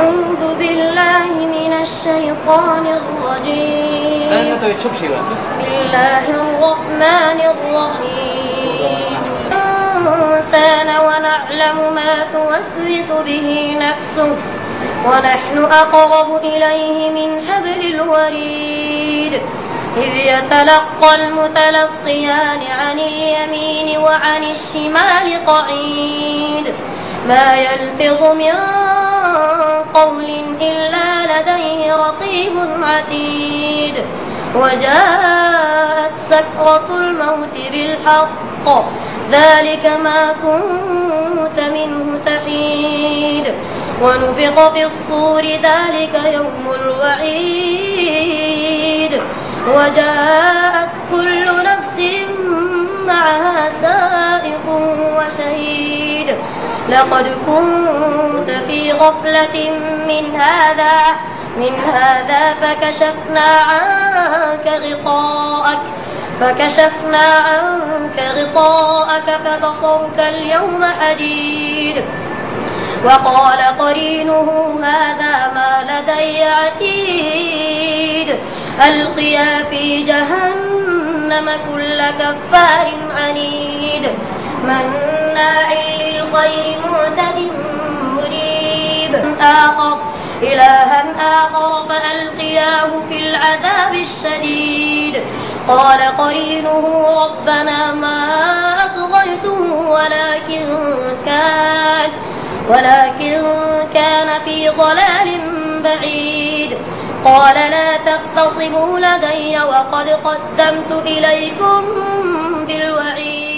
أعوذ بالله من الشيطان الرجيم. بسم الله الرحمن الرحيم. الإنسان ونعلم ما توسوس به نفسه ونحن أقرب إليه من حبل الوريد إذ يتلقى المتلقيان عن اليمين وعن الشمال قعيد ما يلفظ من قول إلا لديه رقيب عتيد وجاءت سكرة الموت بالحق ذلك ما كنت منه تحيد ونفخ في الصور ذلك يوم الوعيد وجاءت كل نفس معها سائق وشهيد لقد كنت في غفلة من هذا فكشفنا عنك غطاءك فبصرك اليوم حديد وقال قرينه هذا ما لدي عتيد ألقيا في جهنم كل كفار عنيد مناع للخير معتد مريب إلها آخر فألقياه في العذاب الشديد قال قرينه ربنا ما أطغيته ولكن كان في ضلال بعيد قال لا تختصموا لدي وقد قدمت إليكم بالوعيد.